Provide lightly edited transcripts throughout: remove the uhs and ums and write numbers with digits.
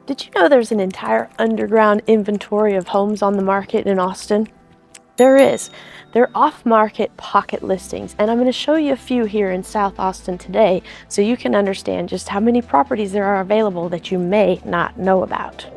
Did you know there's an entire underground inventory of homes on the market in Austin? There is. They're off-market pocket listings, and I'm going to show you a few here in South Austin today so you can understand just how many properties there are available that you may not know about.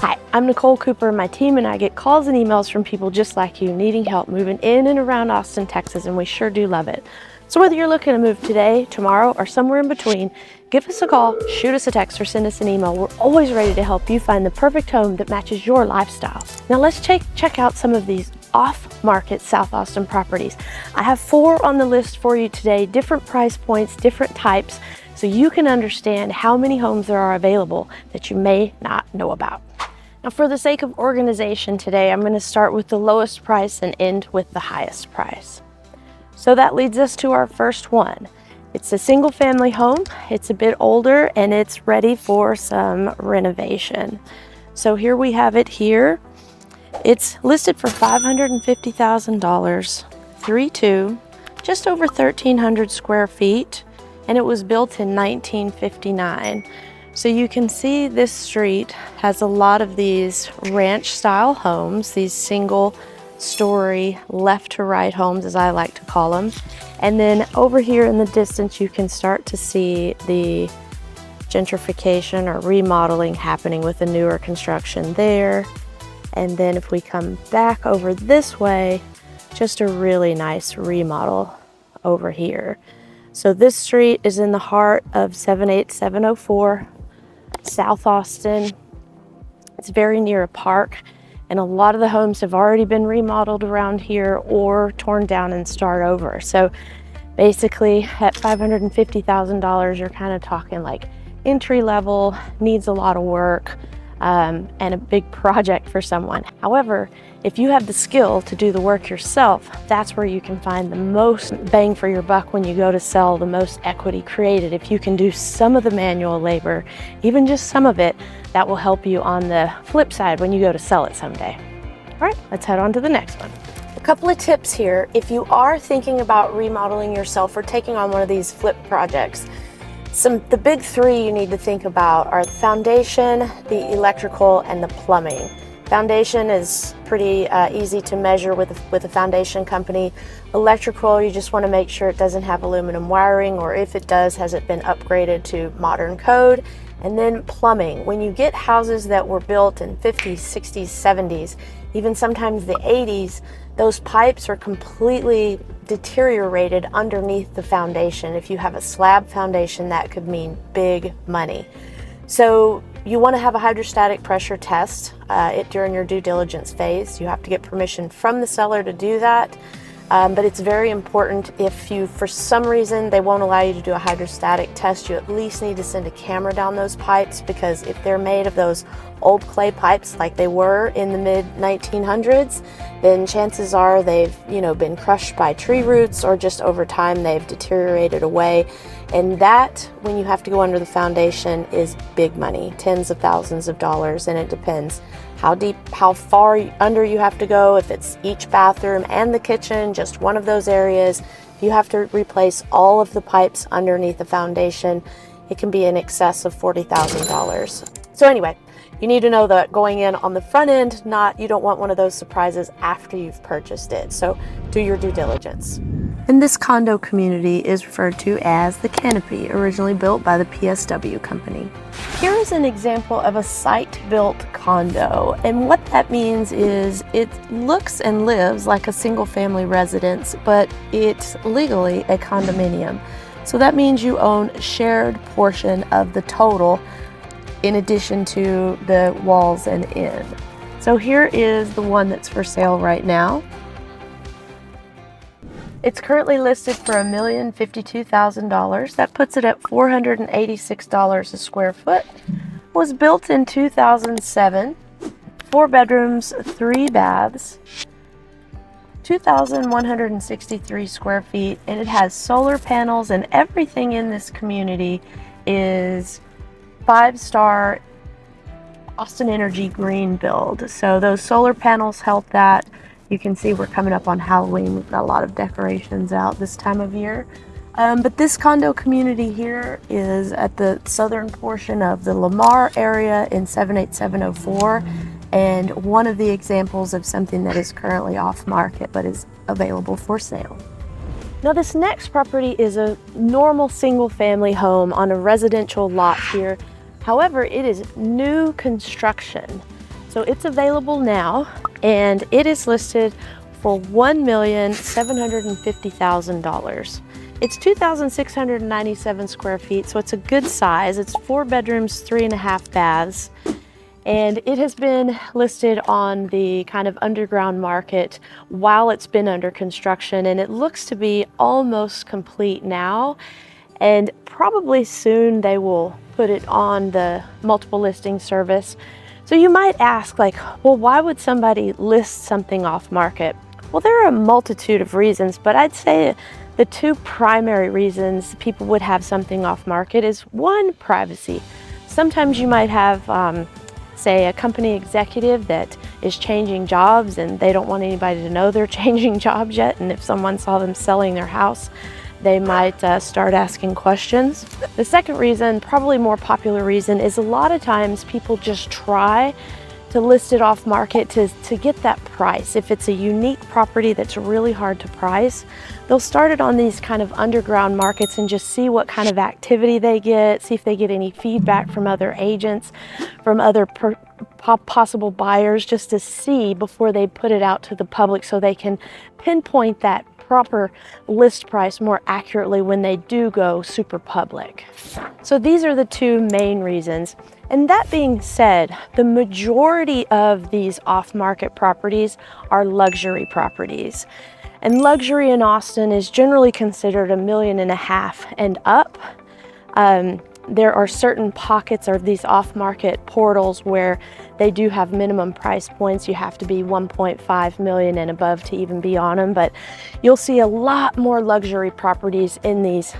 Hi, I'm Nicole Cooper. My team and I get calls and emails from people just like you needing help moving in and around Austin, Texas, and we sure do love it. So whether you're looking to move today, tomorrow, or somewhere in between, give us a call, shoot us a text, or send us an email. We're always ready to help you find the perfect home that matches your lifestyle. Now let's check out some of these off-market South Austin properties. I have 4 on the list for you today, different price points, different types, so you can understand how many homes there are available that you may not know about. Now, for the sake of organization today, I'm going to start with the lowest price and end with the highest price. So that leads us to our first one. It's a single family home. It's a bit older and it's ready for some renovation. So here we have it here. It's listed for $550,000, 3.2, just over 1,300 square feet, and it was built in 1959. So you can see this street has a lot of these ranch style homes, these single story left to right homes, as I like to call them. And then over here in the distance, you can start to see the gentrification or remodeling happening with the newer construction there. And then if we come back over this way, just a really nice remodel over here. So this street is in the heart of 78704. South Austin. It's very near a park, and a lot of the homes have already been remodeled around here or torn down and start over. So basically at $550,000, you're kind of talking like entry level, needs a lot of work, and a big project for someone. However, if you have the skill to do the work yourself, that's where you can find the most bang for your buck when you go to sell, the most equity created. If you can do some of the manual labor, even just some of it, that will help you on the flip side when you go to sell it someday. All right, let's head on to the next one. A couple of tips here. If you are thinking about remodeling yourself or taking on one of these flip projects, the big 3 you need to think about are the foundation, the electrical, and the plumbing. Foundation is pretty easy to measure with a foundation company. Electrical, you just want to make sure it doesn't have aluminum wiring, or if it does, has it been upgraded to modern code. And then plumbing. When you get houses that were built in 50s, 60s, 70s, even sometimes the 80s, those pipes are completely deteriorated underneath the foundation. If you have a slab foundation, that could mean big money. So you want to have a hydrostatic pressure test during your due diligence phase. You have to get permission from the seller to do that. But it's very important, if you, for some reason, they won't allow you to do a hydrostatic test, you at least need to send a camera down those pipes, because if they're made of those old clay pipes like they were in the mid 1900s, then chances are they've, been crushed by tree roots, or just over time they've deteriorated away. And that, when you have to go under the foundation, is big money, tens of thousands of dollars, and it depends how deep, how far under you have to go. If it's each bathroom and the kitchen, just one of those areas, if you have to replace all of the pipes underneath the foundation, it can be in excess of $40,000. So anyway, you need to know that going in on the front end, you don't want one of those surprises after you've purchased it. So do your due diligence. And this condo community is referred to as the Canopy, originally built by the PSW company. Here is an example of a site-built condo, and what that means is it looks and lives like a single-family residence, but it's legally a condominium. So that means you own a shared portion of the total in addition to the walls and in. So here is the one that's for sale right now. It's currently listed for $1,052,000. That puts it at $486 a square foot. Was built in 2007. 4 bedrooms, 3 baths, 2,163 square feet, and it has solar panels, and everything in this community is 5-star Austin Energy green build. So those solar panels help that. You can see we're coming up on Halloween. We've got a lot of decorations out this time of year. But this condo community here is at the southern portion of the Lamar area in 78704, and one of the examples of something that is currently off market but is available for sale. Now this next property is a normal single family home on a residential lot here. However, it is new construction. So it's available now and it is listed for $1,750,000. It's 2,697 square feet, so it's a good size. It's 4 bedrooms, 3.5 baths. And it has been listed on the kind of underground market while it's been under construction, and it looks to be almost complete now. And probably soon they will put it on the multiple listing service. So you might ask, like, well, why would somebody list something off market? Well, there are a multitude of reasons, but I'd say the two primary reasons people would have something off market is one, privacy. Sometimes you might have say a company executive that is changing jobs and they don't want anybody to know they're changing jobs yet, and if someone saw them selling their house, they might start asking questions. The second reason, probably more popular reason, is a lot of times people just try to list it off market to get that price. If it's a unique property that's really hard to price, they'll start it on these kind of underground markets and just see what kind of activity they get, see if they get any feedback from other agents, from other possible buyers, just to see before they put it out to the public so they can pinpoint that proper list price more accurately when they do go super public. So these are the two main reasons. And that being said, the majority of these off-market properties are luxury properties. And luxury in Austin is generally considered $1.5 million and up. There are certain pockets of these off-market portals where they do have minimum price points. You have to be 1.5 million and above to even be on them, but you'll see a lot more luxury properties in these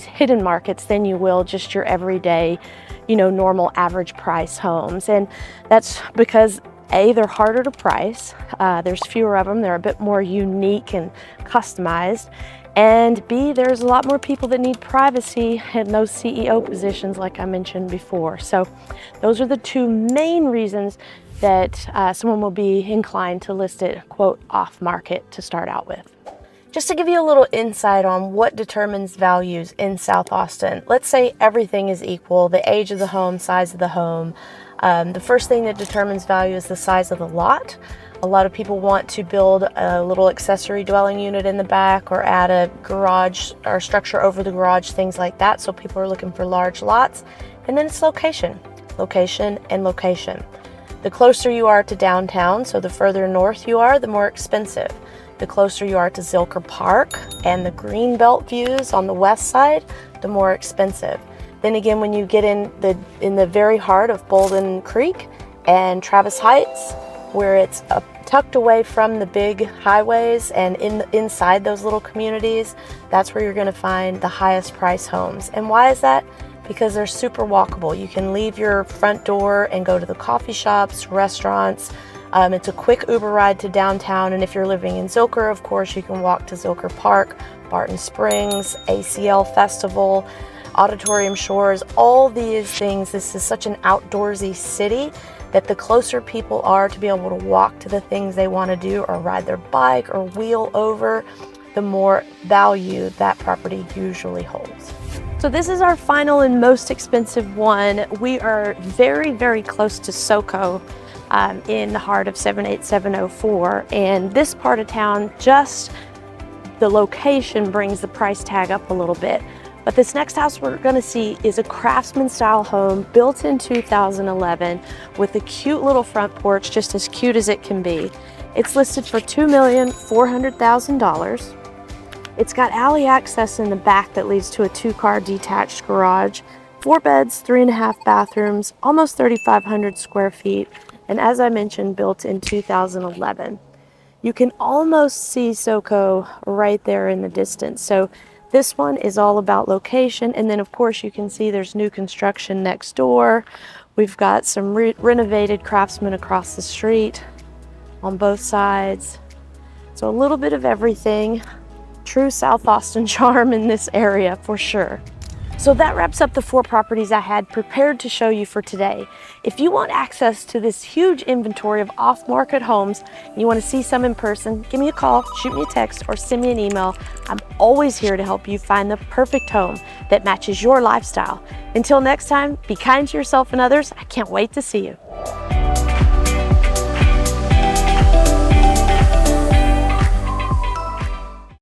hidden markets than you will just your everyday, normal average price homes. And that's because A, they're harder to price. There's fewer of them. They're a bit more unique and customized. And B, there's a lot more people that need privacy in those CEO positions like I mentioned before. So those are the two main reasons that someone will be inclined to list it, quote, off market to start out with. Just to give you a little insight on what determines values in South Austin, let's say everything is equal, the age of the home, size of the home. The first thing that determines value is the size of the lot. A lot of people want to build a little accessory dwelling unit in the back or add a garage or structure over the garage, things like that. So people are looking for large lots. And then it's location, location, and location. The closer you are to downtown, so the further north you are, the more expensive. The closer you are to Zilker Park and the Greenbelt views on the west side, the more expensive. Then again, when you get in the very heart of Bolden Creek and Travis Heights, where it's tucked away from the big highways and inside those little communities, that's where you're going to find the highest price homes. And why is that? Because they're super walkable. You can leave your front door and go to the coffee shops, restaurants. It's a quick Uber ride to downtown, and if you're living in Zilker, of course, you can walk to Zilker Park, Barton Springs, ACL Festival, Auditorium Shores, all these things. This is such an outdoorsy city that the closer people are to be able to walk to the things they want to do or ride their bike or wheel over, the more value that property usually holds. So this is our final and most expensive one. We are very, very close to SoCo in the heart of 78704. And this part of town, just the location brings the price tag up a little bit. But this next house we're going to see is a Craftsman style home built in 2011 with a cute little front porch, just as cute as it can be. It's listed for $2,400,000. It's got alley access in the back that leads to a 2-car detached garage, 4 beds, 3.5 bathrooms, almost 3,500 square feet. And as I mentioned, built in 2011. You can almost see SoCo right there in the distance. So this one is all about location, and then of course you can see there's new construction next door. We've got some renovated Craftsman across the street on both sides. So a little bit of everything. True South Austin charm in this area for sure. So that wraps up the 4 properties I had prepared to show you for today. If you want access to this huge inventory of off-market homes and you want to see some in person, give me a call, shoot me a text, or send me an email. I'm always here to help you find the perfect home that matches your lifestyle. Until next time, be kind to yourself and others. I can't wait to see you.